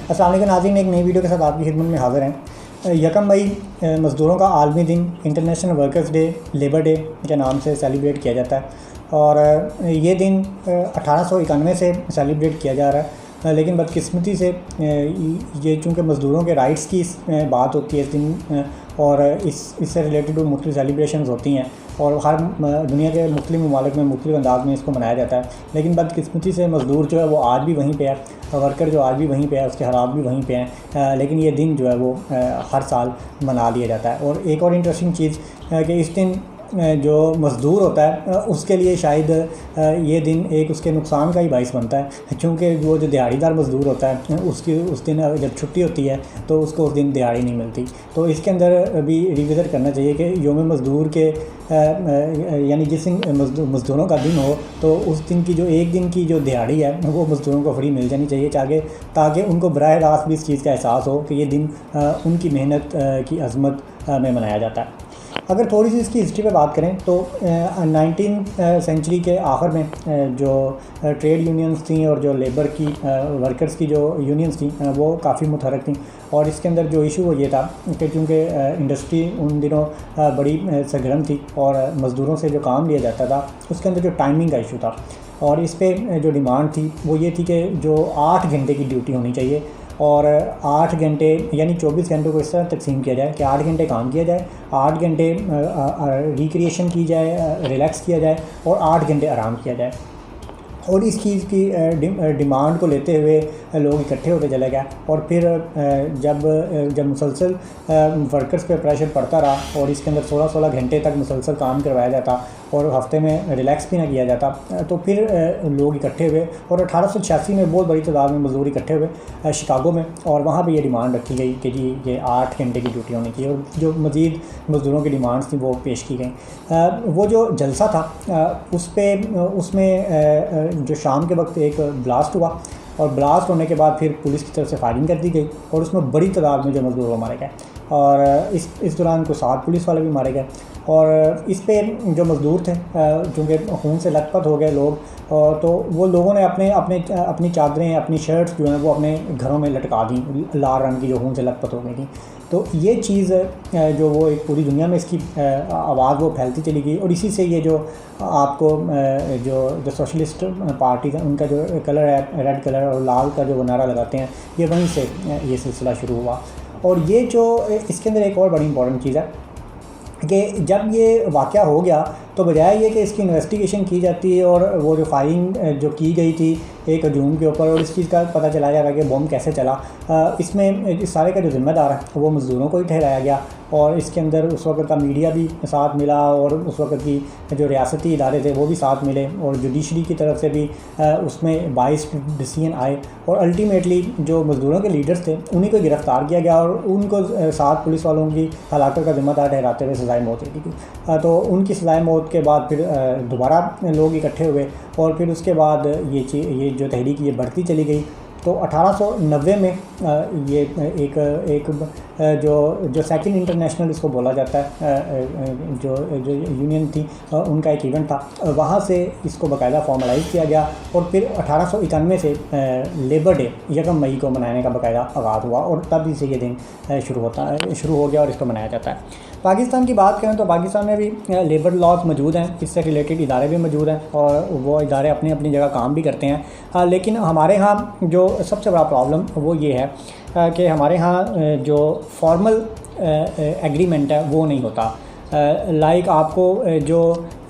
अस्सलाम वालेकुम नाज़रीन, एक नई वीडियो के साथ आपकी खिदमत में हाज़िर हैं। 1 मई मज़दूरों का आलमी दिन, international workers day, labour day के नाम से सेलिब्रेट किया जाता है और ये दिन 1891 से सेलिब्रेट किया जा रहा है। लेकिन बदकिस्मती से ये चूँकि मज़दूरों के राइट्स की बात होती है इस दिन और इससे रिलेटेड मुख्तलिफ सेलिब्रेशंस होती हैं और हर दुनिया के मुख्तलिफ ममालिक में मुख्तलिफ अंदाज में इसको मनाया जाता है। लेकिन बदकिस्मती से मज़दूर जो है वो आज भी वहीं पे है, वर्कर जो आज भी वहीं पे है, उसके हालात भी वहीं पे हैं। लेकिन ये दिन जो है वो हर साल मना लिया जाता है। और एक और इंटरेस्टिंग चीज़ कि इस दिन जो मज़दूर होता है उसके लिए शायद ये दिन एक उसके नुकसान का ही बाइस बनता है, क्योंकि वो जो दिहाड़ीदार मज़दूर होता है उसकी उस दिन जब छुट्टी होती है तो उसको उस दिन दिहाड़ी नहीं मिलती। तो इसके अंदर भी रिविज़िट करना चाहिए कि योम मज़दूर के यानी जिस दिन मज़दूरों का दिन हो तो उस दिन की जो एक दिन की जो दिहाड़ी है वो मज़दूरों को फ्री मिल जानी चाहिए, ताकि उनको बराह रास्त भी इस चीज़ का एहसास हो कि ये दिन उनकी मेहनत की अज़मत में मनाया जाता है। अगर थोड़ी सी इसकी हिस्ट्री पे बात करें तो 19वीं सेंचुरी के आखिर में जो ट्रेड यूनियंस थी और जो लेबर की वर्कर्स की जो यूनियंस थी वो काफ़ी मुतहरक थी। और इसके अंदर जो इशू वो ये था कि चूँकि इंडस्ट्री उन दिनों बड़ी सरगर्म थी और मज़दूरों से जो काम लिया जाता था उसके अंदर जो टाइमिंग का इशू था और इस पर जो डिमांड थी वो ये थी कि जो 8 घंटे की ड्यूटी होनी चाहिए और 8 घंटे यानी 24 घंटों को इस तरह तकसीम किया जाए कि 8 घंटे काम किया जाए, 8 घंटे रिक्रिएशन की जाए, रिलैक्स किया जाए और 8 घंटे आराम किया जाए। और इस चीज़ की डिमांड को लेते हुए लोग इकट्ठे होते चले गए और फिर जब मुसलसल वर्कर्स पे प्रेशर पड़ता रहा और इसके अंदर 16-16 घंटे तक मुसलसल काम करवाया जाता और हफ्ते में रिलैक्स भी ना किया जाता, तो फिर लोग इकट्ठे हुए और 1886 में बहुत बड़ी तादाद में मज़दूर इकट्ठे हुए शिकागो में और वहाँ पे ये डिमांड रखी गई कि जी ये 8 घंटे की ड्यूटी होनी चाहिए और जो मज़ीद मज़दूरों की डिमांड्स थी वो पेश की गई। वो जो जलसा था उसमें जो शाम के वक्त एक ब्लास्ट हुआ और ब्लास्ट होने के बाद फिर पुलिस की तरफ से फायरिंग कर दी गई और उसमें बड़ी तादाद में जो मज़दूर मारे गए और इस दौरान कुछ 7 पुलिस वाले भी मारे गए। और इस पे जो मज़दूर थे चूँकि खून से लथपथ हो गए लोग, तो वो लोगों ने अपनी चादरें, अपनी शर्ट्स जो हैं वो अपने घरों में लटका दी, लाल रंग की जो खून से लथपथ हो गई थी। तो ये चीज़ जो वो एक पूरी दुनिया में इसकी आवाज़ वो फैलती चली गई और इसी से ये जो आपको जो सोशलिस्ट पार्टी है उनका जो कलर है रेड कलर और लाल का जो वो नारा लगाते हैं, ये वहीं से ये सिलसिला शुरू हुआ। और ये जो इसके अंदर एक और बड़ी इंपॉर्टेंट चीज़ है कि जब ये वाक़या हो गया तो बजाय ये कि इसकी इन्वेस्टिगेशन की जाती है और वो जो फायरिंग जो की गई थी एक हजूम के ऊपर और इस चीज़ का पता चला जा रहा है कि बम कैसे चला, इसमें इस सारे का जो ज़िम्मेदार है वो मज़दूरों को ही ठहराया गया। और इसके अंदर उस वक्त का मीडिया भी साथ मिला और उस वक्त की जो रियासती इदारे थे वो भी साथ मिले और जुडिशरी की तरफ से भी उसमें 22 डिसीजन आए और अल्टीमेटली जो मज़दूरों के लीडर्स थे उन्हीं को गिरफ़्तार किया गया और उनको 7 पुलिस वालों की हलाकत का ज़िम्मेदार ठहराते हुए सज़ाए मौत दी थी। तो उनकी सज़ाए मौत के बाद फिर दोबारा लोग इकट्ठे हुए और फिर उसके बाद ये जो तहरीक ये बढ़ती चली गई। तो 1890 में ये एक जो सेकंड इंटरनेशनल इसको बोला जाता है जो यूनियन थी उनका एक इवेंट था, वहाँ से इसको बाकायदा फॉर्मलाइज़ किया गया और फिर 1891 से लेबर डे 1 मई को मनाने का बाकायदा आगाज़ हुआ और तब से ये दिन शुरू हो गया और इसको मनाया जाता है। पाकिस्तान की बात करें तो पाकिस्तान में भी लेबर लॉज मौजूद हैं, इससे रिलेटेड इदारे भी मौजूद हैं और वो इदारे अपनी अपनी जगह काम भी करते हैं। लेकिन हमारे यहाँ जो सबसे बड़ा प्रॉब्लम वो ये है कि हमारे यहाँ जो फॉर्मल एग्रीमेंट है वो नहीं होता। लाइक आपको जो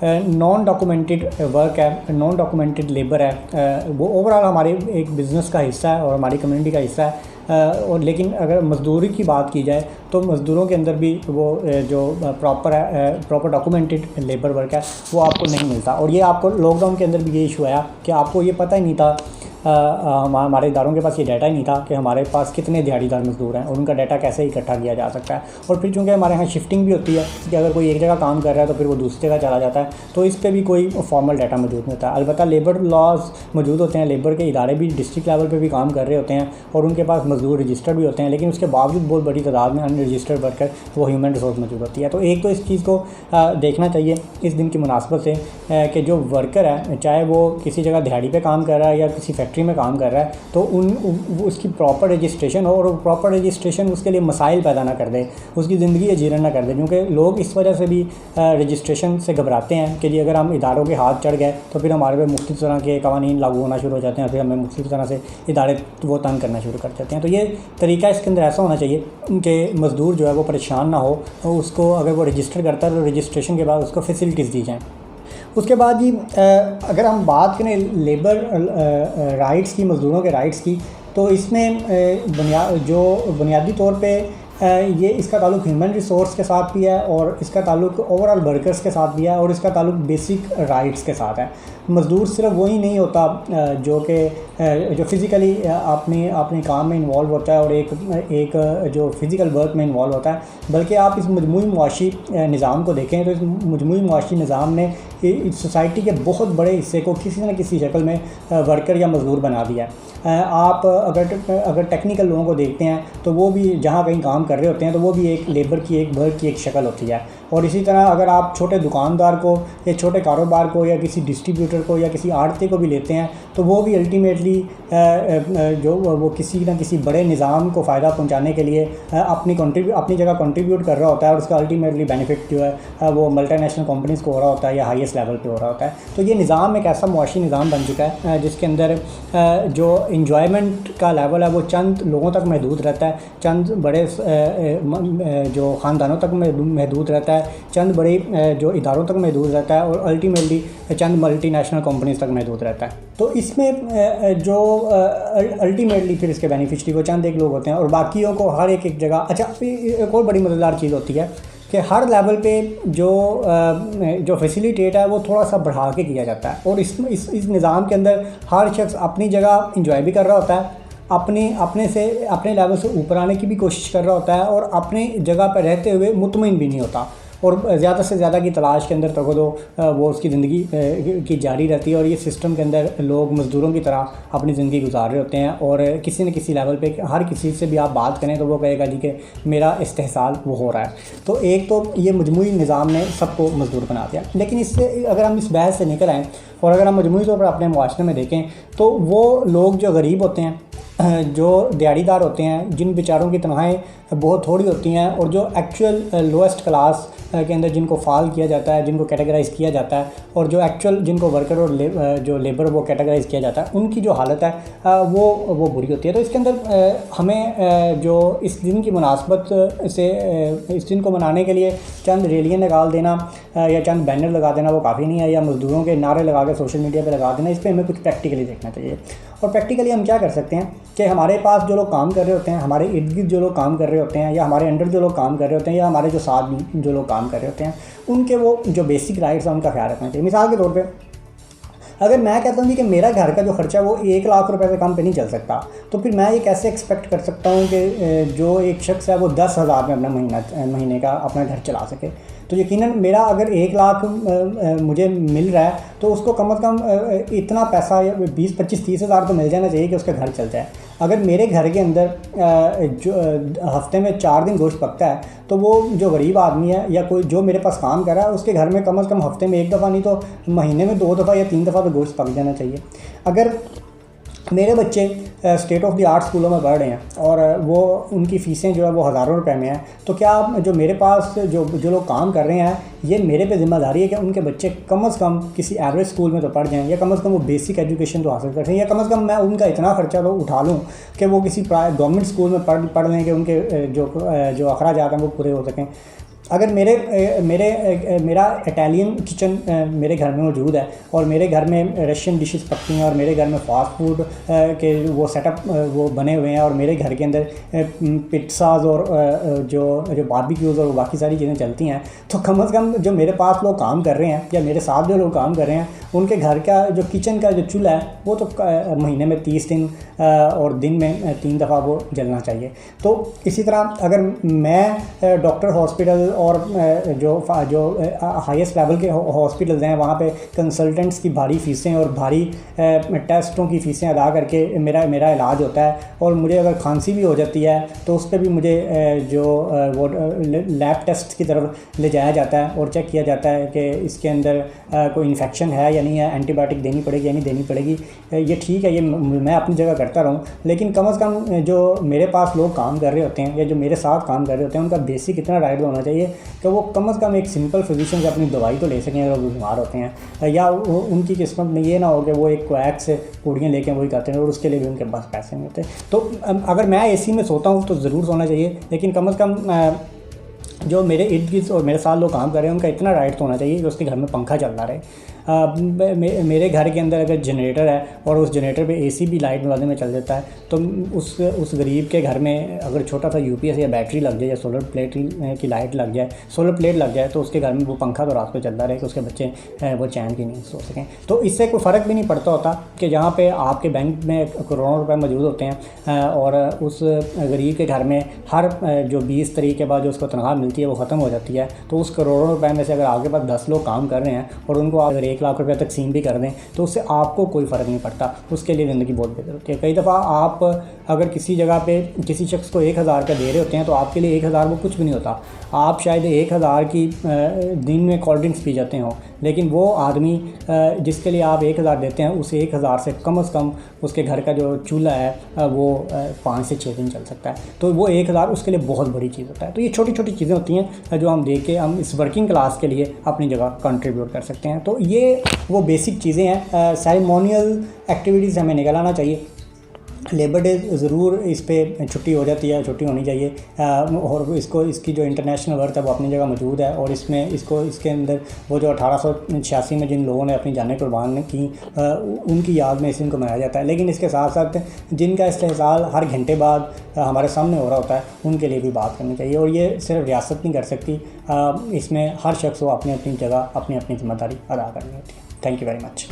नॉन डॉक्यूमेंटेड वर्क है, नॉन डॉक्यूमेंटेड लेबर है, वो ओवरऑल हमारे एक बिज़नेस का हिस्सा है और हमारी कम्युनिटी का हिस्सा है। और लेकिन अगर मज़दूरी की बात की जाए तो मज़दूरों के अंदर भी वो जो प्रॉपर डॉक्यूमेंटेड लेबर वर्क है वो आपको नहीं मिलता। और ये आपको लॉकडाउन के अंदर भी ये इशू आया कि आपको ये पता ही नहीं था, हमारे इदारों के पास ये डाटा ही नहीं था कि हमारे पास कितने दिहाड़ीदार मज़दूर हैं और उनका डाटा कैसे इकट्ठा किया जा सकता है। और फिर चूँकि हमारे यहाँ शिफ्टिंग भी होती है कि अगर कोई एक जगह काम कर रहा है तो फिर वो दूसरी जगह चला जाता है, तो इस पर भी कोई फॉर्मल डाटा मौजूद नहीं होता। अलबत्ता लेबर लॉज मौजूद होते हैं, लेबर के इदारे भी डिस्ट्रिक्ट लेवल पर भी काम कर रहे होते हैं और उनके पास मज़दूर रजिस्टर्ड भी होते हैं, लेकिन उसके बावजूद बहुत बड़ी तादाद में अनरजिस्टर्ड वर्कर वो ह्यूमन रिसोर्स मौजूद होती है। तो एक तो इस चीज़ को देखना चाहिए इस दिन की मुनासबत से कि जो वर्कर है चाहे वो किसी जगह दिहाड़ी पे काम कर रहा है या किसी फैक्ट्री में काम कर रहा है तो उसकी प्रॉपर रजिस्ट्रेशन हो, और प्रॉपर रजिस्ट्रेशन उसके लिए मसाइल पैदा ना कर दे, उसकी ज़िंदगी अजीरन ना कर दे। क्योंकि लोग इस वजह से भी रजिस्ट्रेशन से घबराते हैं कि जी अगर हम इदारों के हाथ चढ़ गए तो फिर हमारे पे मुख्तलिफ़ तरह के कवानीन लागू होना शुरू हो जाते हैं, फिर हमें मुख्तलिफ़ तरह से इदारे वो तंग करना शुरू कर देते हैं। तो ये तरीका इसके अंदर ऐसा होना चाहिए कि मज़दूर जो है वो परेशान ना हो, और उसको अगर वो रजिस्टर करता है तो रजिस्ट्रेशन के बाद उसको फैसिलिटीज़ दी जाएँ। उसके बाद जी अगर हम बात करें लेबर राइट्स की, मज़दूरों के राइट्स की, तो इसमें बुनियादी तौर पे ये इसका ताल्लुक ह्यूमन रिसोर्स के साथ भी है, और इसका ताल्लुक ओवरऑल वर्कर्स के साथ भी है, और इसका ताल्लुक बेसिक राइट्स के साथ है। मज़दूर सिर्फ वही नहीं होता जो फ़िज़िकली अपने काम में इन्वॉल्व होता है और एक जो फ़िज़िकल वर्क में इन्वॉल्व होता है, बल्कि आप इस मजमूई मुआशी निज़ाम को देखें तो इस मजमूई मुआशी निज़ाम ने इस सोसाइटी के बहुत बड़े हिस्से को किसी न किसी शक्ल में वर्कर या मज़दूर बना दिया है। आप अगर टेक्निकल लोगों को देखते हैं तो वो भी जहाँ कहीं काम कर रहे होते हैं तो वो भी एक लेबर की, एक वर्क की एक शक्ल होती है। और इसी तरह अगर आप छोटे दुकानदार को या छोटे कारोबार को या किसी डिस्ट्रीब्यूटर को या किसी आड़ती को भी लेते हैं तो वो भी अल्टीमेटली जो वो किसी न किसी बड़े निज़ाम को फ़ायदा पहुंचाने के लिए अपनी जगह कंट्रीब्यूट कर रहा होता है, और उसका अल्टीमेटली बेनिफिट जो है वो मल्टीनेशनल कंपनीज़ को हो रहा होता है या हाईएस्ट लेवल पे हो रहा होता है। तो ये निज़ाम एक ऐसा मुआशी निज़ाम बन चुका है जिसके अंदर जो इंजॉयमेंट का लेवल है वो चंद लोगों तक महदूद रहता है, चंद बड़े जो ख़ानदानों तक महदूद रहता है, चंद बड़े जो इदारों तक महदूद रहता है, और अल्टीमेटली चंद मल्टीनेशनल कंपनीज़ तक महदूद रहता है। तो इसमें जो अल्टीमेटली फिर इसके बेनिफिशरी वो चंद एक लोग होते हैं, और बाकियों को हर एक जगह। अच्छा, एक और बड़ी मज़ेदार चीज़ होती है कि हर लेवल पे जो फैसिलिटेट है वो थोड़ा सा बढ़ा के किया जाता है, और इस निज़ाम के अंदर हर शख्स अपनी जगह इंजॉय भी कर रहा होता है, अपने लेवल से ऊपर आने की भी कोशिश कर रहा होता है, और अपनी जगह पर रहते हुए मुतमईन भी नहीं होता, और ज़्यादा से ज़्यादा की तलाश के अंदर तक तो वो उसकी ज़िंदगी की जारी रहती है। और ये सिस्टम के अंदर लोग मज़दूरों की तरह अपनी ज़िंदगी गुजार रहे होते हैं, और किसी न किसी लेवल पे हर किसी से भी आप बात करें तो वो कहेगा जी कि मेरा इस्तेहसाल वो हो रहा है। तो एक तो ये मजमूई निज़ाम ने सबको मज़दूर बना दिया। लेकिन इससे अगर हम इस बहस से निकल आएँ और अगर हम मजमूई तौर पर अपने मुआशरे में देखें तो वो लोग जो गरीब होते हैं, जो दिहाड़ीदार होते हैं, जिन बेचारों की तनख्वाहें बहुत थोड़ी होती हैं, और जो एक्चुअल लोएस्ट क्लास के अंदर जिनको फाल किया जाता है, जिनको कैटेगराइज़ किया जाता है, और जो एक्चुअल जिनको वर्कर और जो लेबर वो कैटेगराइज़ किया जाता है, उनकी जो हालत है वो बुरी होती है। तो इसके अंदर हमें जो इस दिन की मुनासबत से इस दिन को मनाने के लिए चंद रैलियाँ निकाल देना या चंद बैनर लगा देना वो काफ़ी नहीं है, या मज़दूरों के नारे लगा के सोशल मीडिया पर लगा देना। इस पर हमें कुछ प्रैक्टिकली देखना चाहिए। और प्रैक्टिकली हम क्या कर सकते हैं कि हमारे पास जो लोग काम कर रहे होते हैं, हमारे इर्द गिर्द जो लोग काम कर रहे होते हैं, या हमारे अंडर जो लोग काम कर रहे होते हैं, या हमारे जो साथ जो लोग काम कर रहे होते हैं, उनके वो जो बेसिक राइट्स हैं उनका ख्याल रखना चाहिए। मिसाल के तौर पे अगर मैं कहता हूँ कि मेरा घर का जो खर्चा वो 1 लाख रुपए से कम पे नहीं चल सकता, तो फिर मैं ये कैसे एक्सपेक्ट कर सकता हूँ कि जो एक शख्स है वो 10,000 में अपना महीने का अपना घर चला सके। तो यकीनन मेरा अगर 1 लाख मुझे मिल रहा है तो उसको कम से कम इतना पैसा 20, 25, 30 हज़ार तो मिल जाना चाहिए कि उसका घर चल जाए। अगर मेरे घर के अंदर जो हफ्ते में 4 दिन गोश्त पकता है तो वो जो गरीब आदमी है या कोई जो मेरे पास काम कर रहा है उसके घर में कम से कम हफ्ते में 1 दफ़ा नहीं तो महीने में 2 दफ़ा या 3 दफ़ा तो गोश्त पक जाना चाहिए। अगर मेरे बच्चे स्टेट ऑफ द आर्ट स्कूलों में पढ़ रहे हैं और वो उनकी फ़ीसें जो है वो हज़ारों रुपए में हैं, तो क्या जो मेरे पास जो लोग काम कर रहे हैं ये मेरे पे ज़िम्मेदारी है कि उनके बच्चे कम से कम किसी एवरेज स्कूल में तो पढ़ जाएँ, या कम से कम वो बेसिक एजुकेशन तो हासिल कर सकें, या कम से कम मैं उनका इतना ख़र्चा तो उठा लूँ कि वो किसी गवर्नमेंट स्कूल में पढ़ लें कि उनके जो अखराजात हैं वो पूरे हो सकें। अगर मेरा इटालियन किचन मेरे घर में मौजूद है और मेरे घर में रशियन डिशेस पकती हैं और मेरे घर में फ़ास्ट फूड के वो सेटअप वो बने हुए हैं और मेरे घर के अंदर पिज़्ज़ाज़ और जो बारबेक्यूज़ और बाकी सारी चीज़ें चलती हैं, तो कम से कम जो मेरे पास लोग काम कर रहे हैं या मेरे साथ जो लोग काम कर रहे हैं उनके घर का जो किचन का जो चूल्हा है वो तो महीने में 30 दिन और दिन में 3 दफ़ा वो जलना चाहिए। तो इसी तरह अगर मैं डॉक्टर हॉस्पिटल और जो हाईएस्ट लेवल के हॉस्पिटल्स हैं वहाँ पे कंसल्टेंट्स की भारी फ़ीसें और भारी टेस्टों की फ़ीसें अदा करके मेरा इलाज होता है। और मुझे अगर खांसी भी हो जाती है तो उस पर भी मुझे वो लैब टेस्ट की तरफ ले जाया जाता है और चेक किया जाता है कि इसके अंदर कोई इन्फेक्शन है या नहीं है, एंटीबायोटिक देनी पड़ेगी या नहीं देनी पड़ेगी। ये ठीक है, ये मैं अपनी जगह करता रहूँ, लेकिन कम से कम जो मेरे पास लोग काम कर रहे होते हैं या जो मेरे साथ काम कर रहे होते हैं उनका बेसिक इतना राइट होना चाहिए कि वो कम से कम एक सिंपल फिजिशियन से अपनी दवाई तो ले सकें अगर वो बीमार होते हैं, या उनकी किस्मत में ये ना हो कि वो एक क्वैक से पूड़ियाँ लेके वही करते हैं और उसके लिए भी उनके पास पैसे नहीं होते। तो अगर मैं एसी में सोता हूँ तो ज़रूर सोना चाहिए, लेकिन कम से कम जो मेरे इर्द गिर्द और मेरे साथ लोग काम कर रहे हैं उनका इतना राइट तो होना चाहिए कि उसके घर में पंखा चलता रहे। मेरे घर के अंदर अगर जनरेटर है और उस जनरेटर पे एसी भी लाइट वाले में चल जाता है तो उस गरीब के घर में अगर छोटा सा यूपीएस या बैटरी लग जाए या सोलर प्लेट की लाइट लग जाए, सोलर प्लेट लग जाए, तो उसके घर में वो पंखा तो रात को चलता रहे कि उसके बच्चे वो चैन की नींद सो सकें। तो इससे कोई फ़र्क भी नहीं पड़ता होता कि जहाँ पे आपके बैंक में करोड़ों रुपए मौजूद होते हैं और उस गरीब के घर में हर जो 20 तारीख के बाद जो उसको तनख्वाह मिलती है वो ख़त्म हो जाती है। तो उस करोड़ों रुपए में से अगर आपके पास 10 लोग काम कर रहे हैं और उनको अगर 1 लाख रुपये तकसीम भी कर दें तो उससे आपको कोई फ़र्क नहीं पड़ता, उसके लिए ज़िंदगी बहुत बेहतर होती है। कई दफ़ा आप अगर किसी जगह पे किसी शख्स को 1000 का दे रहे होते हैं तो आपके लिए 1000 वो कुछ भी नहीं होता। आप शायद 1000 की दिन में कोल्ड ड्रिंक्स पी जाते हो, लेकिन वो आदमी जिसके लिए आप 1000 देते हैं उस 1000 से कम उसके घर का जो चूल्हा है वो 5 से 6 दिन चल सकता है। तो वो 1000 उसके लिए बहुत बड़ी चीज़ होता है। तो ये छोटी छोटी चीज़ें होती हैं जो हम देख के हम इस वर्किंग क्लास के लिए अपनी जगह कंट्रीब्यूट कर सकते हैं। तो ये वो बेसिक चीज़ें हैं। सेरेमोनियल एक्टिविटीज़ हमें निकल आना चाहिए। लेबर डे ज़रूर इस पे छुट्टी हो जाती है, छुट्टी होनी चाहिए और इसकी जो इंटरनेशनल वर्थ है वो अपनी जगह मौजूद है। और इसके अंदर वो जो 1886 में जिन लोगों ने अपनी जानें कुर्बान की उनकी याद में इस दिन को मनाया जाता है। लेकिन इसके साथ साथ जिनका इस्तेहसाल हर घंटे बाद हमारे सामने हो रहा होता है उनके लिए भी बात करनी चाहिए। और ये सिर्फ रियासत नहीं कर सकती, इसमें हर शख्स को अपनी अपनी जगह अपनी अपनी जिम्मेदारी अदा करनी होती है। Thank you very much.